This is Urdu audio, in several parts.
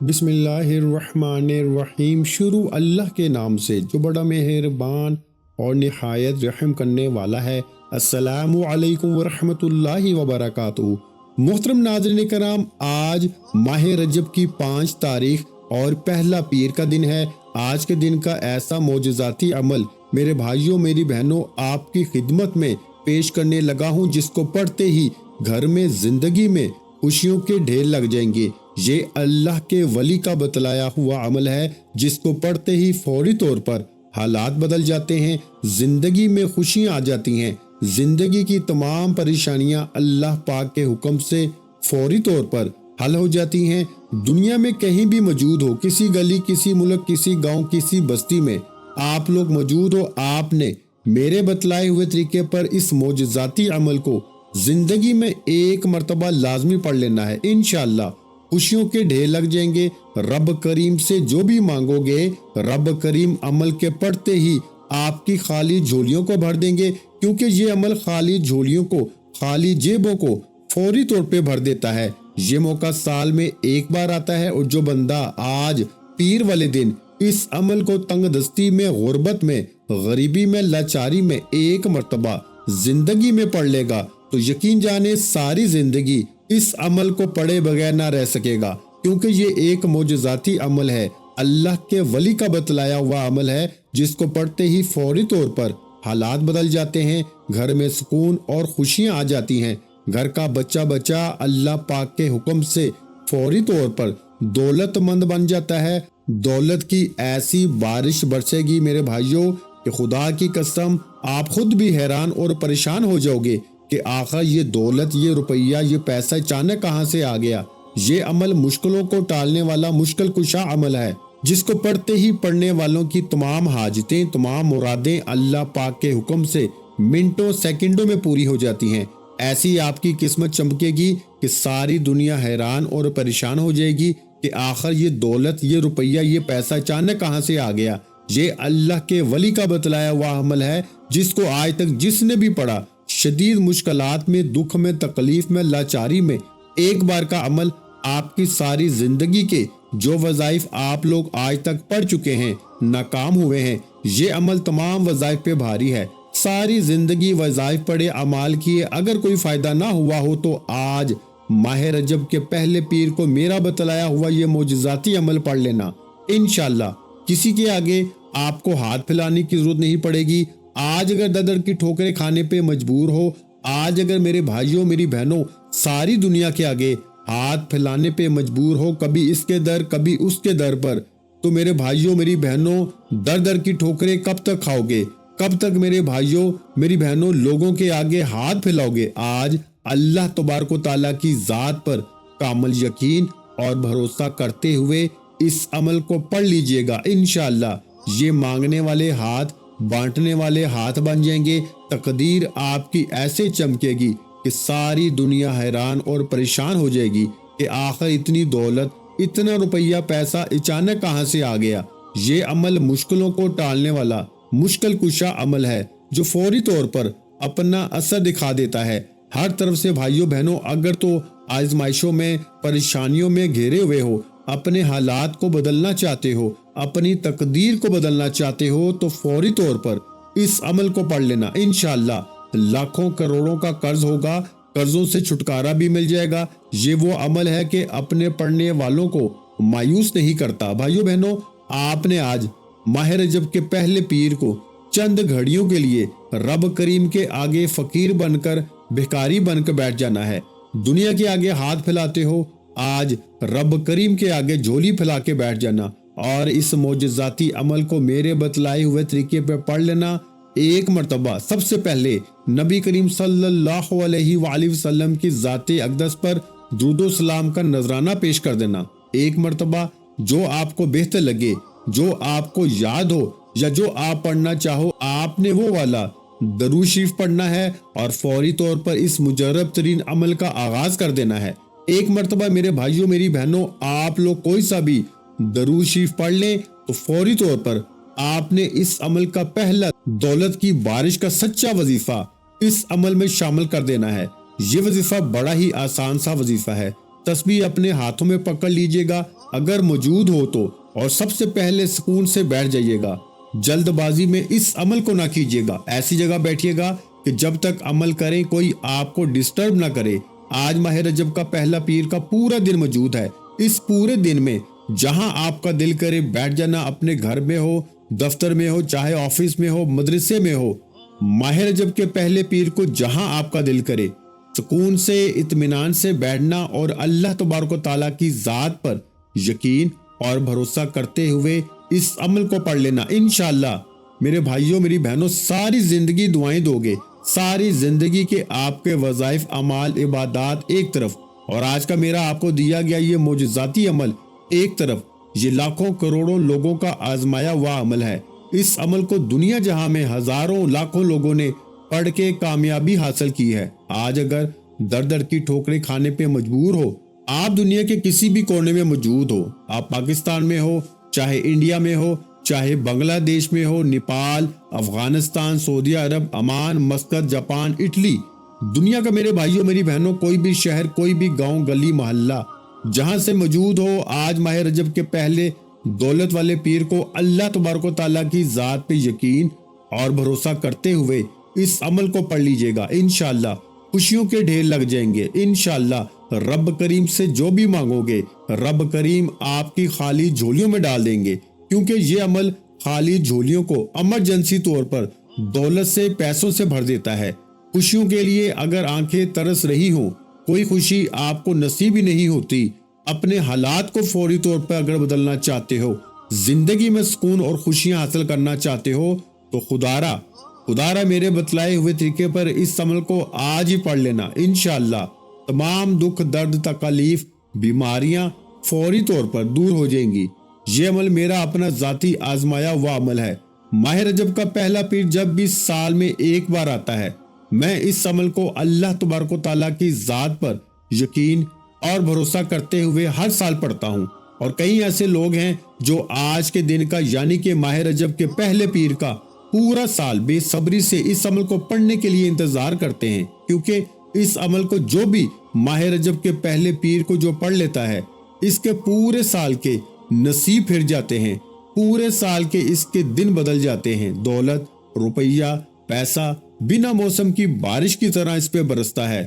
بسم اللہ الرحمن الرحیم۔ شروع اللہ کے نام سے جو بڑا مہربان اور نہایت رحم کرنے والا ہے۔ السلام علیکم ورحمۃ اللہ وبرکاتہ۔ محترم ناظرین کرام، آج ماہ رجب کی 5 تاریخ اور پہلا پیر کا دن ہے۔ آج کے دن کا ایسا معجزاتی عمل میرے بھائیوں میری بہنوں آپ کی خدمت میں پیش کرنے لگا ہوں، جس کو پڑھتے ہی گھر میں زندگی میں خوشیوں کے ڈھیر لگ جائیں گے۔ یہ اللہ کے ولی کا بتلایا ہوا عمل ہے، جس کو پڑھتے ہی فوری طور پر حالات بدل جاتے ہیں، زندگی میں خوشیاں آ جاتی ہیں، زندگی کی تمام پریشانیاں اللہ پاک کے حکم سے فوری طور پر حل ہو جاتی ہیں۔ دنیا میں کہیں بھی موجود ہو، کسی گلی، کسی ملک، کسی گاؤں، کسی بستی میں آپ لوگ موجود ہو، آپ نے میرے بتلائے ہوئے طریقے پر اس معجزاتی عمل کو زندگی میں ایک مرتبہ لازمی پڑھ لینا ہے۔ انشاءاللہ خوشیوں کے ڈھیر لگ جائیں گے۔ رب کریم سے جو بھی مانگو گے، رب کریم عمل کے پڑھتے ہی آپ کی خالی جھولیوں کو بھر دیں گے، کیونکہ یہ عمل خالی جھولیوں کو، خالی جیبوں کو فوری طور پہ بھر دیتا ہے۔ یہ موقع سال میں ایک بار آتا ہے، اور جو بندہ آج پیر والے دن اس عمل کو تنگ دستی میں، غربت میں، غریبی میں، لاچاری میں ایک مرتبہ زندگی میں پڑھ لے گا، تو یقین جانے ساری زندگی اس عمل کو پڑھے بغیر نہ رہ سکے گا، کیونکہ یہ ایک معجزاتی عمل ہے، اللہ کے ولی کا بتلایا ہوا عمل ہے، جس کو پڑھتے ہی فوری طور پر حالات بدل جاتے ہیں، گھر میں سکون اور خوشیاں آ جاتی ہیں، گھر کا بچہ اللہ پاک کے حکم سے فوری طور پر دولت مند بن جاتا ہے۔ دولت کی ایسی بارش برسے گی میرے بھائیوں کہ خدا کی قسم آپ خود بھی حیران اور پریشان ہو جاؤ گے کہ آخر یہ دولت، یہ روپیہ، یہ پیسہ اچانک کہاں سے آ گیا۔ یہ عمل مشکلوں کو ٹالنے والا مشکل کشا عمل ہے، جس کو پڑھتے ہی پڑھنے والوں کی تمام حاجتیں، تمام مرادیں اللہ پاک کے حکم سے منٹوں سیکنڈوں میں پوری ہو جاتی ہیں۔ ایسی آپ کی قسمت چمکے گی کہ ساری دنیا حیران اور پریشان ہو جائے گی کہ آخر یہ دولت، یہ روپیہ، یہ پیسہ اچانک کہاں سے آ گیا۔ یہ اللہ کے ولی کا بتلایا ہوا عمل ہے، جس کو آج تک جس نے بھی پڑھا، شدید مشکلات میں، دکھ میں، تکلیف میں، لاچاری میں، ایک بار کا عمل آپ کی ساری زندگی کے جو وظائف آپ لوگ آج تک پڑھ چکے ہیں، ناکام ہوئے ہیں، یہ عمل تمام وظائف پہ بھاری ہے۔ ساری زندگی وظائف پڑھے، اعمال کیے، اگر کوئی فائدہ نہ ہوا ہو، تو آج ماہ رجب کے پہلے پیر کو میرا بتلایا ہوا یہ معجزاتی عمل پڑھ لینا۔ انشاءاللہ کسی کے آگے آپ کو ہاتھ پھیلانے کی ضرورت نہیں پڑے گی۔ آج اگر در کی ٹھوکریں کھانے پہ مجبور ہو، آج اگر میرے بھائیوں میری بہنوں ساری دنیا کے آگے ہاتھ پھیلانے پہ مجبور ہو، کبھی اس کے در کبھی اس کے در پر، تو میرے بھائیوں میری بہنوں در کی ٹھوکریں کب تک کھاؤ گے؟ کب تک میرے بھائیوں میری بہنوں لوگوں کے آگے ہاتھ پھیلاؤ گے؟ آج اللہ تبارک و تعالیٰ کی ذات پر کامل یقین اور بھروسہ کرتے ہوئے اس عمل کو پڑھ لیجئے گا۔ انشاءاللہ یہ مانگنے والے ہاتھ بانٹنے والے ہاتھ بن جائیں گے۔ تقدیر آپ کی ایسے چمکے گی کہ ساری دنیا حیران اور پریشان ہو جائے گی کہ آخر اتنی دولت، اتنا روپیہ پیسہ اچانک کہاں سے آ گیا۔ یہ عمل مشکلوں کو ٹالنے والا مشکل کشا عمل ہے، جو فوری طور پر اپنا اثر دکھا دیتا ہے۔ ہر طرف سے بھائیوں بہنوں اگر تو آزمائشوں میں، پریشانیوں میں گھیرے ہوئے ہو، اپنے حالات کو بدلنا چاہتے ہو، اپنی تقدیر کو بدلنا چاہتے ہو، تو فوری طور پر اس عمل کو پڑھ لینا۔ انشاءاللہ لاکھوں کروڑوں کا قرض ہوگا، قرضوں سے چھٹکارا بھی مل جائے گا۔ یہ وہ عمل ہے کہ اپنے پڑھنے والوں کو مایوس نہیں کرتا۔ بھائیوں بہنوں، آپ نے آج ماہ رجب کے پہلے پیر کو چند گھڑیوں کے لیے رب کریم کے آگے فقیر بن کر، بھکاری بن کر بیٹھ جانا ہے۔ دنیا کے آگے ہاتھ پھیلاتے ہو، آج رب کریم کے آگے جھولی پھیلا کے بیٹھ جانا، اور اس معجزاتی عمل کو میرے بتلائے ہوئے طریقے پہ پڑھ لینا۔ ایک مرتبہ سب سے پہلے نبی کریم صلی اللہ علیہ وآلہ وسلم کی ذات اقدس پر درود و سلام کا نذرانہ پیش کر دینا۔ ایک مرتبہ جو آپ کو بہتر لگے، جو آپ کو یاد ہو، یا جو آپ پڑھنا چاہو، آپ نے وہ والا درود شریف پڑھنا ہے، اور فوری طور پر اس مجرب ترین عمل کا آغاز کر دینا ہے۔ ایک مرتبہ میرے بھائیوں میری بہنوں آپ لوگ کوئی سا بھی درود شریف پڑھ لیں، تو فوری طور پر آپ نے اس عمل کا پہلا دولت کی بارش کا سچا وظیفہ اس عمل میں شامل کر دینا ہے۔ یہ وظیفہ بڑا ہی آسان سا وظیفہ ہے۔ تسبیح اپنے ہاتھوں میں پکڑ لیجئے گا، اگر موجود ہو تو، اور سب سے پہلے سکون سے بیٹھ جائیے گا۔ جلد بازی میں اس عمل کو نہ کیجیے گا، ایسی جگہ بیٹھیے گا کہ جب تک عمل کریں کوئی آپ کو ڈسٹرب نہ کرے۔ آج ماہ رجب کا پہلا پیر کا پورا دن موجود ہے۔ اس پورے دن میں جہاں آپ کا دل کرے بیٹھ جانا، اپنے گھر میں ہو، دفتر میں ہو، چاہے آفس میں ہو، مدرسے میں ہو، ماہ رجب کے پہلے پیر کو جہاں آپ کا دل کرے سکون سے اطمینان سے بیٹھنا اور اللہ تبارک و تعالیٰ کی ذات پر یقین اور بھروسہ کرتے ہوئے اس عمل کو پڑھ لینا۔ انشاءاللہ میرے بھائیوں میری بہنوں، ساری زندگی دعائیں دو گے، ساری زندگی کے آپ کے وظائف، اعمال، عبادات ایک طرف، اور آج کا میرا آپ کو دیا گیا یہ معجزاتی عمل ایک طرف، یہ لاکھوں کروڑوں لوگوں کا آزمایا ہوا عمل ہے۔ اس عمل کو دنیا جہاں میں ہزاروں لاکھوں لوگوں نے پڑھ کے کامیابی حاصل کی ہے۔ آج اگر در در کی ٹھوکریں کھانے پہ مجبور ہو، آپ دنیا کے کسی بھی کونے میں موجود ہو، آپ پاکستان میں ہو، چاہے انڈیا میں ہو، چاہے بنگلہ دیش میں ہو، نیپال، افغانستان، سعودی عرب، عمان، مسقط، جاپان، اٹلی، دنیا کا میرے بھائیوں میری بہنوں کوئی بھی شہر، کوئی بھی گاؤں، گلی، محلہ جہاں سے موجود ہو، آج ماہ رجب کے پہلے دولت والے پیر کو اللہ تبارک و تعالیٰ کی ذات پہ یقین اور بھروسہ کرتے ہوئے اس عمل کو پڑھ لیجئے گا۔ انشاءاللہ خوشیوں کے ڈھیر لگ جائیں گے۔ انشاءاللہ رب کریم سے جو بھی مانگو گے، رب کریم آپ کی خالی جھولیوں میں ڈال دیں گے، کیونکہ یہ عمل خالی جھولیوں کو ایمرجنسی طور پر دولت سے، پیسوں سے بھر دیتا ہے۔ خوشیوں کے لیے اگر آنکھیں ترس رہی ہوں، کوئی خوشی آپ کو نصیب ہی نہیں ہوتی، اپنے حالات کو فوری طور پر اگر بدلنا چاہتے ہو، زندگی میں سکون اور خوشیاں حاصل کرنا چاہتے ہو، تو خدارا میرے بتلائے ہوئے طریقے پر اس عمل کو آج ہی پڑھ لینا۔ انشاءاللہ تمام دکھ، درد، تکالیف، بیماریاں فوری طور پر دور ہو جائیں گی۔ یہ عمل میرا اپنا ذاتی آزمایا ہوا عمل ہے۔ ماہ رجب کا پہلا پیر جب بھی سال میں ایک بار آتا ہے، میں اس عمل کو اللہ تبارک و تعالیٰ کی ذات پر یقین اور بھروسہ کرتے ہوئے ہر سال پڑھتا ہوں۔ اور کئی ایسے لوگ ہیں جو آج کے دن کا یعنی کہ ماہ رجب کے پہلے پیر کا پورا سال بے صبری سے اس عمل کو پڑھنے کے لیے انتظار کرتے ہیں، کیونکہ اس عمل کو جو بھی ماہ رجب کے پہلے پیر کو جو پڑھ لیتا ہے، اس کے پورے سال کے نصیب پھر جاتے ہیں، پورے سال کے اس کے دن بدل جاتے ہیں، دولت، روپیہ، پیسہ بنا موسم کی بارش کی طرح اس پہ برستا ہے۔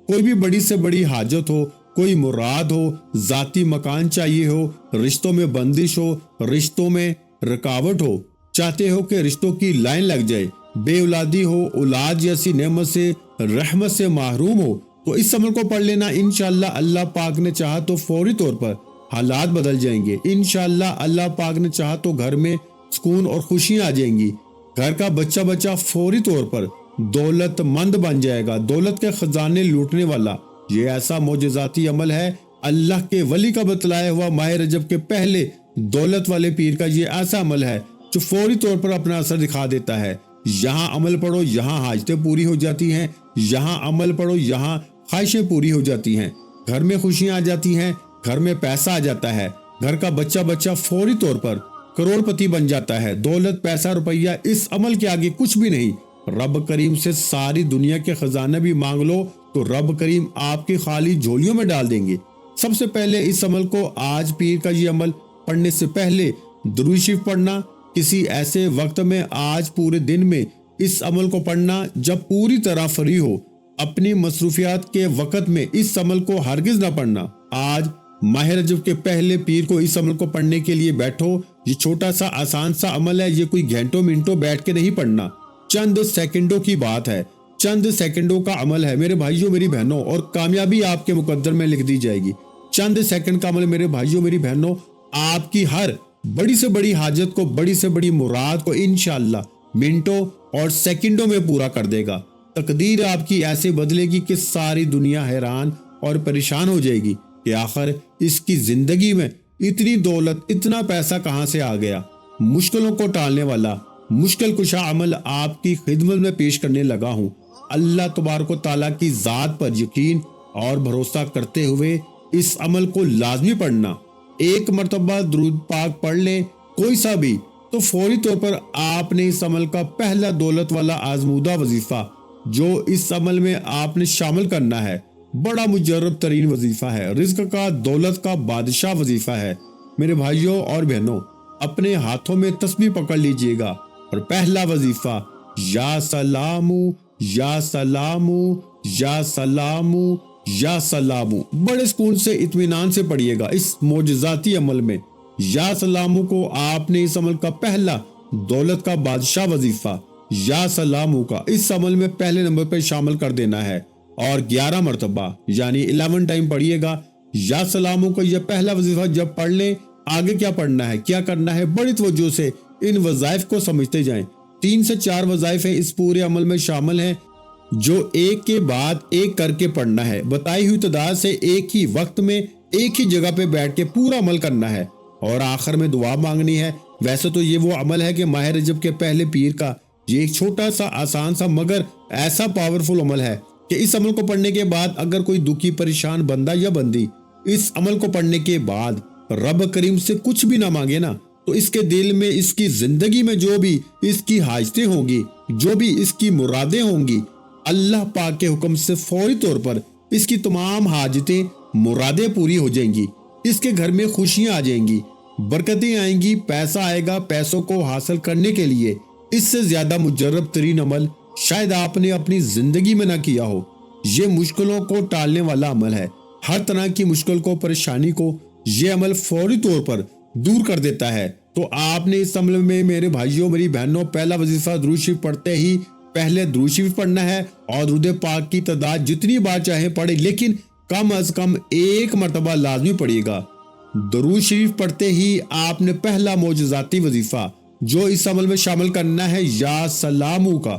کوئی بھی بڑی سے بڑی حاجت ہو، کوئی مراد ہو، ذاتی مکان چاہیے ہو، رشتوں میں بندش ہو، رشتوں میں رکاوٹ ہو، چاہتے ہو کہ رشتوں کی لائن لگ جائے، بے اولادی ہو، اولاد جیسی نعمت سے، رحمت سے محروم ہو، تو اس عمل کو پڑھ لینا۔ انشاءاللہ اللہ پاک نے چاہا تو فوری طور پر حالات بدل جائیں گے۔ انشاءاللہ اللہ پاک نے چاہا تو گھر میں سکون اور خوشیاں آ جائیں گی، گھر کا بچہ فوری طور پر دولت مند بن جائے گا، دولت کے خزانے لوٹنے والا۔ یہ ایسا معجزاتی عمل ہے، اللہ کے ولی کا بتلایا ہوا ماہ رجب کے پہلے دولت والے پیر کا یہ ایسا عمل ہے جو فوری طور پر اپنا اثر دکھا دیتا ہے۔ یہاں عمل پڑھو، یہاں حاجتیں پوری ہو جاتی ہیں، یہاں عمل پڑھو، یہاں خواہشیں پوری ہو جاتی ہیں، گھر میں خوشیاں آ جاتی ہیں، گھر میں پیسہ آ جاتا ہے، گھر کا بچہ فوری طور پر کروڑ پتی بن جاتا ہے۔ دولت، پیسہ، روپیہ اس عمل کے آگے کچھ بھی نہیں۔ رب کریم سے ساری دنیا کے خزانے بھی مانگ لو تو رب کریم آپ کی خالی جھولیوں میں ڈال دیں گے۔ سب سے پہلے اس عمل کو آج پیر کا یہ عمل پڑھنے سے پہلے درود شریف پڑھنا، کسی ایسے وقت میں آج پورے دن میں اس عمل کو پڑھنا جب پوری طرح فری ہو، اپنی مصروفیات کے وقت میں اس عمل کو ہرگز نہ پڑھنا۔ آج ماہ رجب کے پہلے پیر کو اس عمل کو پڑھنے کے لیے بیٹھو۔ یہ چھوٹا سا آسان سا عمل ہے، یہ کوئی گھنٹوں منٹوں بیٹھ کے نہیں پڑھنا، چند سیکنڈوں کی بات ہے، چند سیکنڈوں کا عمل ہے میرے بھائیوں میری بہنوں، اور کامیابی آپ کے مقدر میں لکھ دی جائے گی۔ چند سیکنڈ کا عمل میرے بھائیوں میری بہنوں آپ کی ہر بڑی سے بڑی حاجت کو، بڑی سے بڑی مراد کو انشاءاللہ منٹوں اور سیکنڈوں میں پورا کر دے گا۔ تقدیر آپ کی ایسے بدلے گی کہ ساری دنیا حیران اور پریشان ہو جائے گی کہ آخر اس کی زندگی میں اتنی دولت، اتنا پیسہ کہاں سے آ گیا۔ مشکلوں کو ٹالنے والا مشکل کشا عمل آپ کی خدمت میں پیش کرنے لگا ہوں۔ اللہ تبارک و تعالیٰ کی ذات پر یقین اور بھروسہ کرتے ہوئے اس عمل کو لازمی پڑھنا۔ ایک مرتبہ درود پاک پڑھ لیں کوئی سا بھی، تو فوری طور پر آپ نے اس عمل کا پہلا دولت والا آزمودہ وظیفہ جو اس عمل میں آپ نے شامل کرنا ہے، بڑا مجرب ترین وظیفہ ہے، رزق کا، دولت کا بادشاہ وظیفہ ہے۔ میرے بھائیوں اور بہنوں، اپنے ہاتھوں میں تسبیح پکڑ لیجئے گا اور پہلا وظیفہ یا سلامو یا سلامو یا سلامو یا سلامو بڑے سکون سے اطمینان سے پڑھیے گا۔ اس معجزاتی عمل میں یا سلامو کو آپ نے اس عمل کا پہلا دولت کا بادشاہ وظیفہ یا سلامو کا اس عمل میں پہلے نمبر پہ شامل کر دینا ہے اور 11 مرتبہ یعنی 11 ٹائم پڑھیے گا یا سلامو کا یہ پہلا وظیفہ۔ جب پڑھ لیں آگے کیا پڑھنا ہے، کیا کرنا ہے، بڑی توجہ سے ان وظائف کو سمجھتے جائیں۔ 3 سے 4 وظائف اس پورے عمل میں شامل ہیں جو ایک کے بعد ایک کر کے پڑھنا ہے، بتائی ہوئی تعداد سے ایک ہی وقت میں ایک ہی جگہ پہ بیٹھ کے پورا عمل کرنا ہے اور آخر میں دعا مانگنی ہے۔ ویسے تو یہ وہ عمل ہے کہ ماہ رجب کے پہلے پیر کا یہ ایک چھوٹا سا آسان سا مگر ایسا پاورفل عمل ہے کہ اس عمل کو پڑھنے کے بعد اگر کوئی دکھی پریشان بندہ یا بندی اس عمل کو پڑھنے کے بعد رب کریم سے کچھ بھی نہ مانگے نا، تو اس کے دل میں، اس کی زندگی میں جو بھی اس کی حاجتیں ہوں گی، جو بھی اس کی مرادیں ہوں گی، اللہ پاک کے حکم سے فوری طور پر اس کی تمام حاجتیں مرادیں پوری ہو جائیں گی۔ اس کے گھر میں خوشیاں آ جائیں گی، برکتیں آئیں گی، پیسہ آئے گا۔ پیسوں کو حاصل کرنے کے لیے اس سے زیادہ مجرب ترین عمل شاید آپ نے اپنی زندگی میں نہ کیا ہو۔ یہ مشکلوں کو ٹالنے والا عمل ہے، ہر طرح کی مشکل کو، پریشانی کو یہ عمل فوری طور پر دور کر دیتا ہے۔ تو آپ نے اس عمل میں میرے بھائیوں میری بہنوں پہلا وظیفہ درود شریف پڑھتے ہی پہلے درود شریف پڑھنا ہے اور درود پاک کی تعداد جتنی بار چاہے پڑھے، لیکن کم از کم 1 مرتبہ لازمی پڑھیے گا۔ درود شریف پڑھتے ہی آپ نے پہلا معجزاتی وظیفہ جو اس عمل میں شامل کرنا ہے یا سلامو کا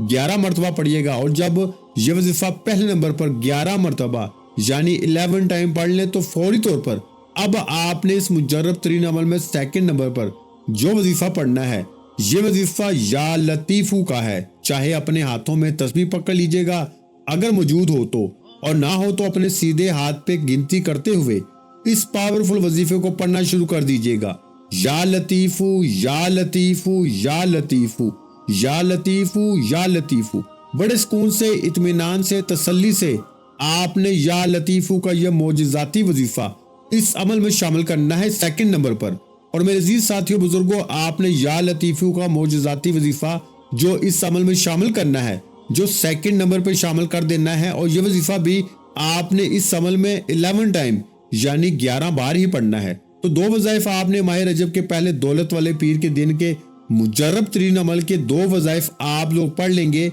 11 مرتبہ پڑھیے گا، اور جب یہ وظیفہ پہلے نمبر پر 11 مرتبہ یعنی 11 ٹائم پڑھ لیں تو فوری طور پر اب آپ نے اس مجرب ترین عمل میں سیکنڈ نمبر پر جو وظیفہ پڑھنا ہے یہ وظیفہ یا لطیفو کا ہے۔ چاہے اپنے ہاتھوں میں تسبیح پکڑ لیجئے گا اگر موجود ہو تو، اور نہ ہو تو اپنے سیدھے ہاتھ پہ گنتی کرتے ہوئے اس پاورفل وظیفے کو پڑھنا شروع کر دیجئے گا۔ یا لطیفو یا لطیفو یا لطیفو یا لطیفو یا لطیفو بڑے سکون سے، اطمینان سے، تسلی سے آپ نے یا لطیفو کا یہ معجزاتی وظیفہ اس عمل میں شامل کرنا ہے سیکنڈ نمبر پر۔ اور میرے عزیز ساتھیوں بزرگوں، آپ نے یا لطیفو کا معجزاتی وظیفہ جو اس عمل میں شامل کرنا ہے جو سیکنڈ نمبر پہ شامل کر دینا ہے، اور یہ وظیفہ بھی آپ نے اس عمل میں 11 ٹائم یعنی 11 بار ہی پڑھنا ہے۔ تو 2 وظائف آپ نے ماہ رجب کے پہلے دولت والے پیر کے دن کے مجرب ترین عمل کے 2 وظائف آپ لوگ پڑھ لیں گے۔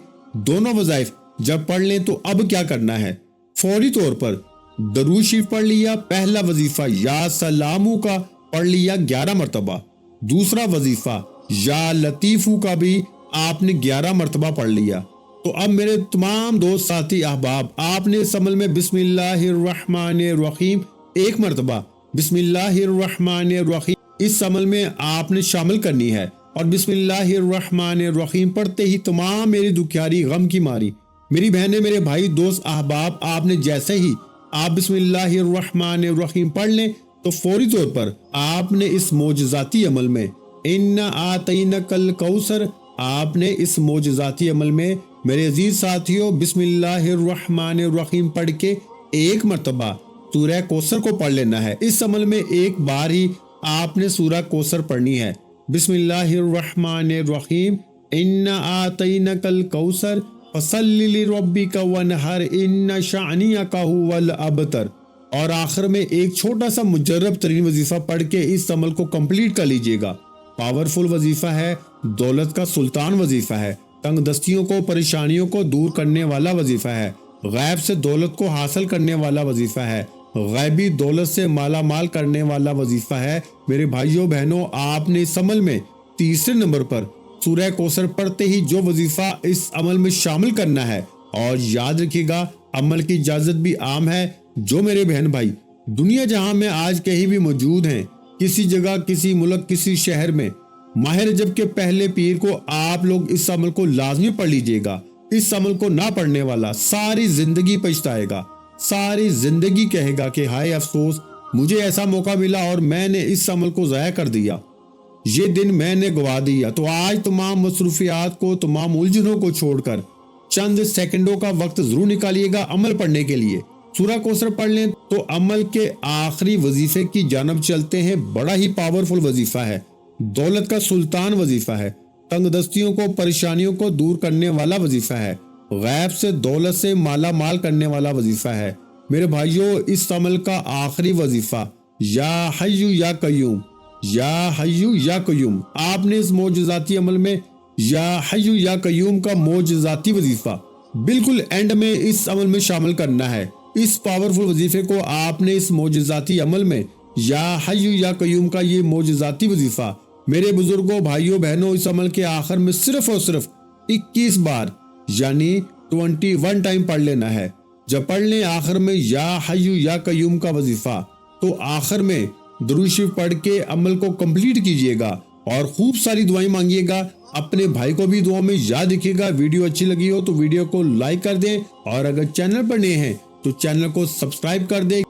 دونوں وظائف جب پڑھ لیں تو اب کیا کرنا ہے، فوری طور پر درود شریف پڑھ لیا، پہلا وظیفہ یا سلامو کا پڑھ لیا 11 مرتبہ، دوسرا وظیفہ یا لطیفو کا بھی آپ نے 11 مرتبہ پڑھ لیا۔ تو اب میرے تمام دوست ساتھی احباب، آپ نے اس عمل میں بسم اللہ الرحمن الرحیم 1 مرتبہ بسم اللہ الرحمن الرحیم اس عمل میں آپ نے شامل کرنی ہے، اور بسم اللہ الرحمن الرحیم پڑھتے ہی تمام میری دکھیاری غم کی ماری میری بہنیں، میرے بھائی، دوست احباب، آپ نے جیسے ہی آپ بسم اللہ الرحمن الرحیم پڑھ لیں تو فوری طور پر آپ نے اس معجزاتی عمل میں اِنَّا آتَيْنَكَ الْكَوْثَرَ آپ نے اس معجزاتی عمل میں میرے عزیز ساتھیوں بسم اللہ الرحمن الرحیم پڑھ کے 1 مرتبہ سورہ کوثر کو پڑھ لینا ہے۔ اس عمل میں 1 بار ہی آپ نے سورہ کوثر پڑھنی ہے۔ بسم اللہ الرحمن الرحیم اِنَّا آتَيْنَكَ الْكَوْثَرَ فَصَلِّ لِرَبِّكَ وَانْحَرْ إِنَّ شَانِئَكَ هُوَ الْأَبْتَرُ، اور آخر میں ایک چھوٹا سا مجرب ترین وظیفہ پڑھ کے اس عمل کو کمپلیٹ کر لیجئے گا۔ پاورفل وظیفہ ہے، دولت کا سلطان وظیفہ ہے، تنگ دستیوں کو، پریشانیوں کو دور کرنے والا وظیفہ ہے، غیب سے دولت کو حاصل کرنے والا وظیفہ ہے، غیبی دولت سے مالا مال کرنے والا وظیفہ ہے۔ میرے بھائیوں بہنوں، آپ نے اس عمل میں تیسرے نمبر پر سورہ کوثر پڑھتے ہی جو وظیفہ اس عمل میں شامل کرنا ہے، اور یاد رکھیے گا عمل کی اجازت بھی عام ہے۔ جو میرے بہن بھائی دنیا جہاں میں آج کہیں بھی موجود ہیں، کسی جگہ، کسی ملک، کسی شہر میں، ماہ رجب کے پہلے پیر کو آپ لوگ اس عمل کو لازمی پڑھ لیجئے گا۔ اس عمل کو نہ پڑھنے والا ساری زندگی پچھتائے گا، ساری زندگی کہے گا کہ ہائے افسوس، مجھے ایسا موقع ملا اور میں نے اس عمل کو ضائع کر دیا، یہ دن میں نے گوا دیا۔ تو آج تمام مصروفیات کو، تمام الجھنوں کو چھوڑ کر چند سیکنڈوں کا وقت ضرور نکالیے گا عمل پڑھنے کے لیے۔ سورہ کوثر پڑھ لیں تو عمل کے آخری وظیفے کی جانب چلتے ہیں۔ بڑا ہی پاورفل وظیفہ ہے، دولت کا سلطان وظیفہ ہے، تنگ دستیوں کو، پریشانیوں کو دور کرنے والا وظیفہ ہے، غیب سے دولت سے مالا مال کرنے والا وظیفہ ہے۔ میرے بھائیوں، اس عمل کا آخری وظیفہ یا حی یا قیوم، یا حی یا قیوم، آپ نے اس معجزاتی عمل میں یا حی یا قیوم کا معجزاتی وظیفہ بالکل اینڈ میں اس عمل میں شامل کرنا ہے۔ اس پاورفل وظیفے کو آپ نے اس معجزاتی عمل میں یا حی یا قیوم کا یہ معجزاتی وظیفہ میرے بزرگوں، بھائیوں، بہنوں، اس عمل کے آخر میں صرف اور صرف 21 بار یعنی 21 ٹائم پڑھ لینا ہے۔ جب پڑھ لیں آخر میں یا حی یا قیوم کا وظیفہ، تو آخر میں درود شریف پڑھ کے عمل کو کمپلیٹ کیجئے گا اور خوب ساری دعائیں مانگیے گا۔ اپنے بھائی کو بھی دعا میں یاد رکھیے گا۔ ویڈیو اچھی لگی ہو تو ویڈیو کو لائک کر دیں، اور اگر چینل پر نئے ہیں تو چینل کو سبسکرائب کر دیں۔